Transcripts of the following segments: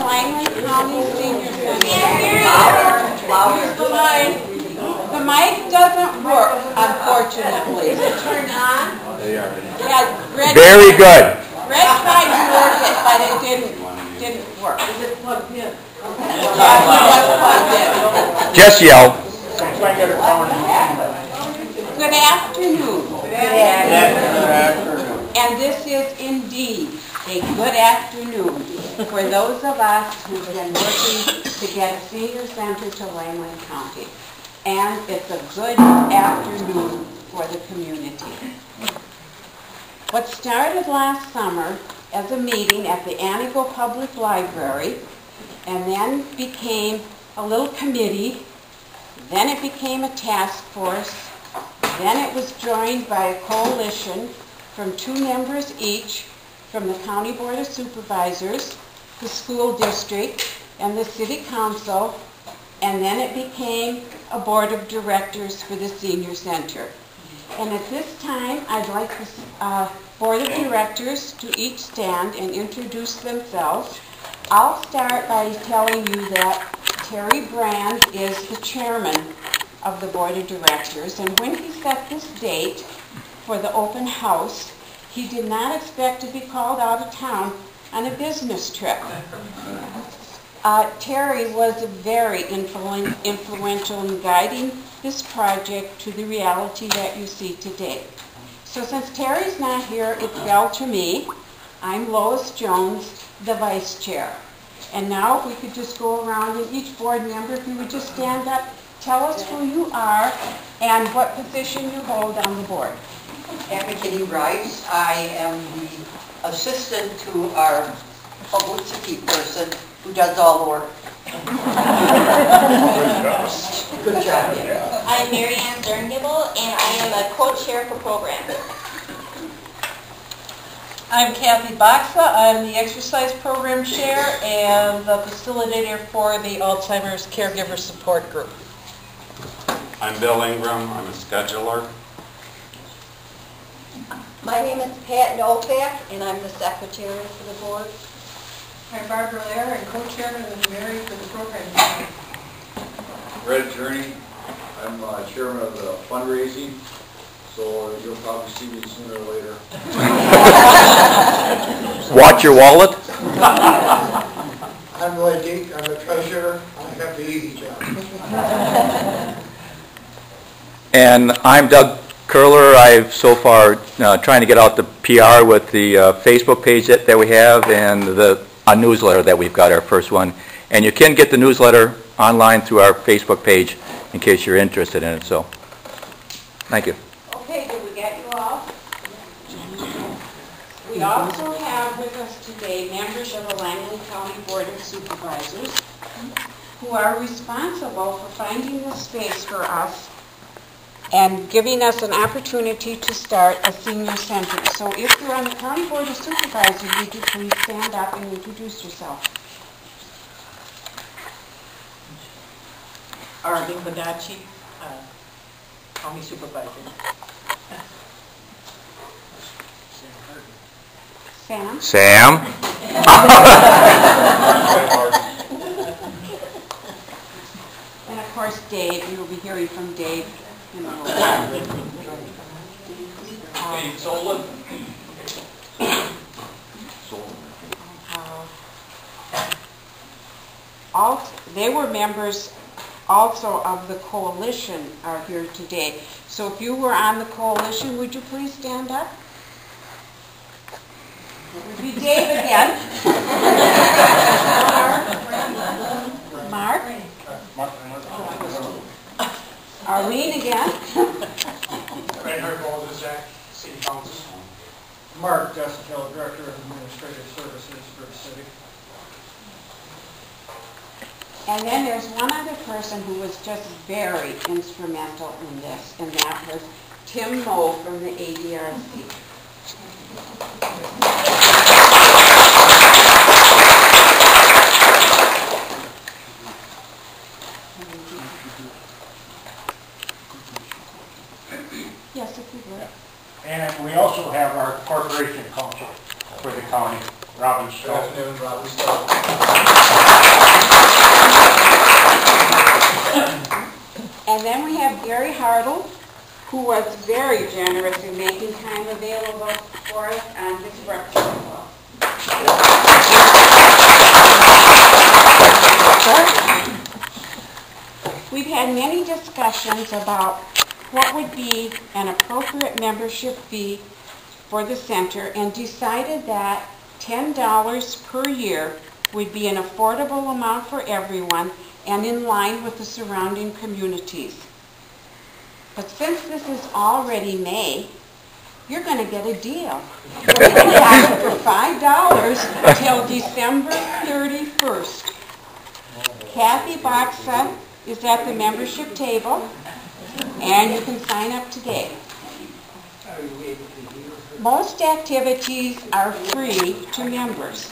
Langlade County Senior Center. The mic doesn't work, unfortunately. Is it turned on? Yeah, Very good. Red tried to work it, but it didn't work. Is it plugged in? Yeah, it was plugged in. Just yell. Good afternoon. And this is indeed a good afternoon for those of us who've been working to get a senior center to Langlade County. And it's a good afternoon for the community. What started last summer as a meeting at the Antigo Public Library and then became a little committee, then it became a task force, then it was joined by a coalition from 2 members each from the County Board of Supervisors, the school district, and the city council, and then it became a board of directors for the senior center. And at this time, I'd like the board of directors to each stand and introduce themselves. I'll start by telling you that Terry Brand is the chairman of the board of directors, and when he set this date for the open house, he did not expect to be called out of town on a business trip. Terry was very influential in guiding this project to the reality that you see today. So since Terry's not here, it fell to me. I'm Lois Jones, the vice chair. And now if we could just go around and each board member, if you would just stand up, tell us who you are and what position you hold on the board. Kitty Rice. I am the assistant to our publicity person who does all the work. Good job. I'm Mary Ann Derngibble, and I am a co-chair for programs. I'm Kathy Boxa. I'm the exercise program chair and the facilitator for the Alzheimer's Caregiver Support Group. I'm Bill Ingram. I'm a scheduler. My name is Pat Novak, and I'm the secretary for the board. I'm Barbara Lair, and co-chairman with Mary for the program. Red Journey. I'm chairman of the fundraising, so you'll probably see me sooner or later. Watch your wallet. I'm Roy Deek. I'm the treasurer. I have the easy job. And I'm Doug Curler. I've so far trying to get out the PR with the Facebook page that we have and a newsletter that we've got, our first one. And you can get the newsletter online through our Facebook page in case you're interested in it. So, thank you. Okay, did we get you all? We also have with us today members of the Langlade County Board of Supervisors who are responsible for finding the space for us and giving us an opportunity to start a senior center. So if you're on the County Board of Supervisors, would you please stand up and introduce yourself? Arlene Bonacci, County Supervisor. Sam? Sam. And of course Dave. You will be hearing from Dave. They were members also of the coalition are here today. So if you were on the coalition, would you please stand up? It would be Dave again. Mark? Arlene again. Reinhard Balzak, City Council. Mark Desikel, Director of Administrative Services for the city. And then there's one other person who was just very instrumental in this, and that was Tim Moe from the ADRC. Yes, if you would. And we also have our corporation council for the county. Robin Good Shaw. afternoon, Robin Stowe. And then we have Gary Hartle, who was very generous in making time available for us on his breakfast club. We've had many discussions about what would be an appropriate membership fee for the center and decided that $10 per year would be an affordable amount for everyone and in line with the surrounding communities. But since this is already May, you're going to get a deal. We're going to have it for $5 till December 31st. Kathy Boxa is at the membership table, and you can sign up today. Most activities are free to members.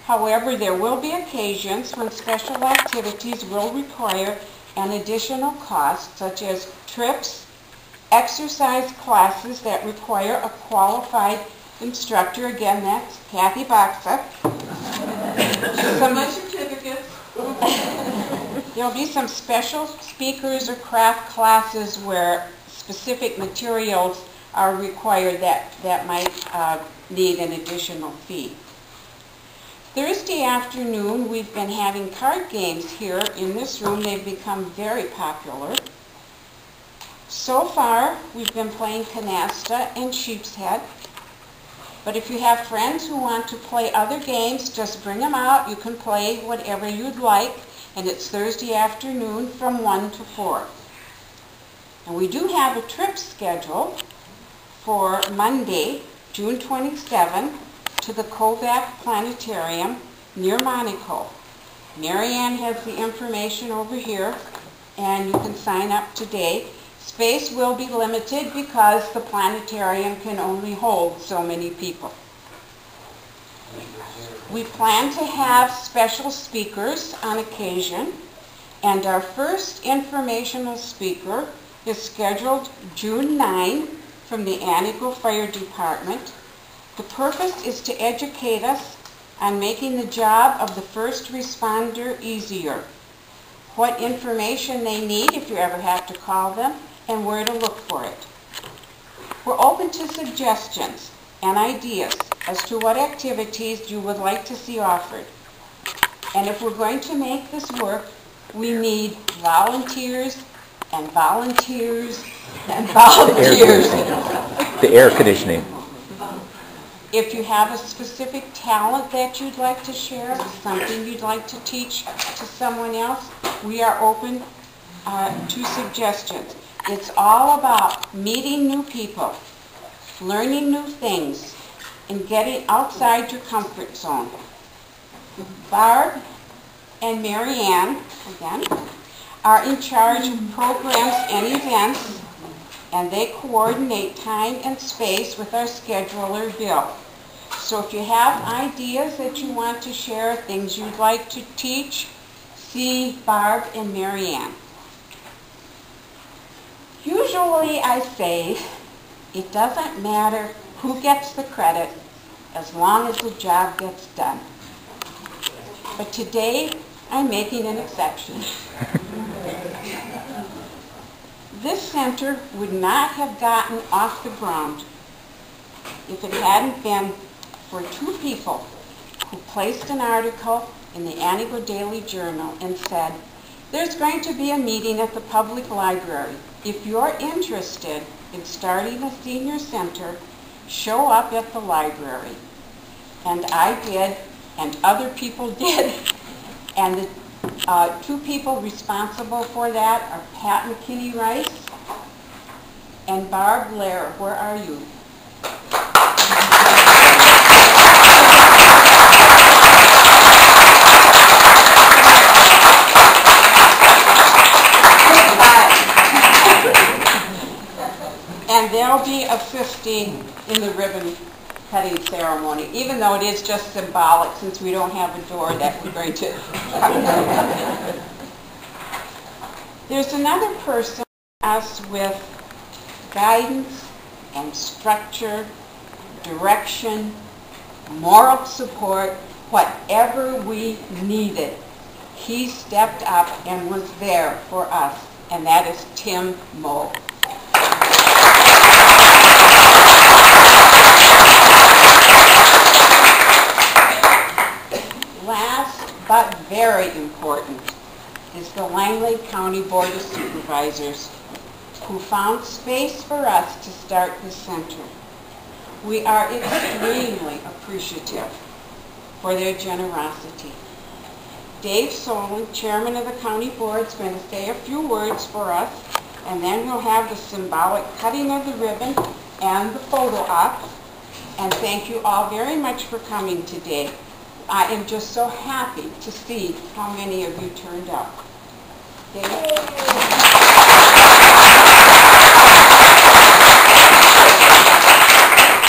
However, there will be occasions when special activities will require an additional cost, such as trips, exercise classes that require a qualified instructor. Again, that's Kathy Boxa. My certificates. There'll be some special speakers or craft classes where specific materials are required that might need an additional fee. Thursday afternoon, we've been having card games here in this room. They've become very popular. So far, we've been playing canasta and sheep's head. But if you have friends who want to play other games, just bring them out. You can play whatever you'd like, and it's Thursday afternoon from 1 to 4. And we do have a trip scheduled for Monday, June 27, to the Kovac Planetarium near Monaco. Marianne has the information over here, and you can sign up today. Space will be limited because the planetarium can only hold so many people. We plan to have special speakers on occasion, and our first informational speaker is scheduled June 9 from the Antigo Fire Department. The purpose is to educate us on making the job of the first responder easier, what information they need if you ever have to call them, and where to look for it. We're open to suggestions and ideas as to what activities you would like to see offered. And if we're going to make this work, we need volunteers and volunteers and volunteers. The air conditioning. If you have a specific talent that you'd like to share, something you'd like to teach to someone else, we are open to suggestions. It's all about meeting new people, learning new things, and getting outside your comfort zone. Barb and Marianne, again, are in charge of programs and events, and they coordinate time and space with our scheduler, Bill. So if you have ideas that you want to share, things you'd like to teach, see Barb and Marianne. Usually I say, it doesn't matter who gets the credit as long as the job gets done. But today, I'm making an exception. This center would not have gotten off the ground if it hadn't been for two people who placed an article in the Antigo Daily Journal and said, there's going to be a meeting at the public library. If you're interested in starting a senior center, show up at the library. And I did, and other people did. And the two people responsible for that are Pat McKinney-Rice and Barb Blair. Where are you? And they'll be assisting in the ribbon cutting ceremony, even though it is just symbolic since we don't have a door that we're going to cut. There's another person us with guidance and structure, direction, moral support, whatever we needed. He stepped up and was there for us, and that is Tim Moe. Last but very important is the Langlade County Board of Supervisors, who found space for us to start the center. We are extremely appreciative for their generosity. Dave Solon, chairman of the county board, is going to say a few words for us, and then we'll have the symbolic cutting of the ribbon and the photo op. And thank you all very much for coming today. I am just so happy to see how many of you turned out. Dave?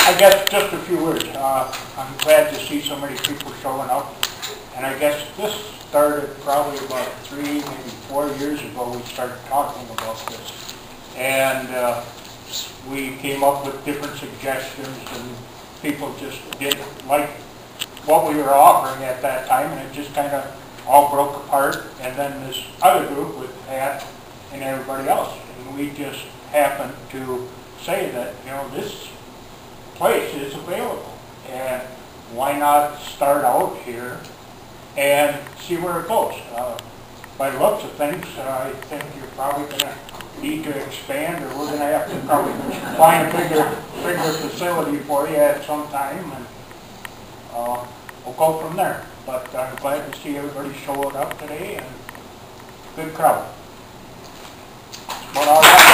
I guess just a few words. I'm glad to see so many people showing up. And I guess this started probably about 3, maybe 4 years ago. We started talking about this. And we came up with different suggestions, and people just didn't like what we were offering at that time, and it just kind of all broke apart. And then this other group with Pat and everybody else. And we just happened to say that, you know, this place is available, and why not start out here and see where it goes. By the looks of things, I think you're probably going to need to expand, or we're going to have to probably find a bigger facility for you at some time, and we'll go from there. But I'm glad to see everybody showing up today, and good crowd. That's about all I got.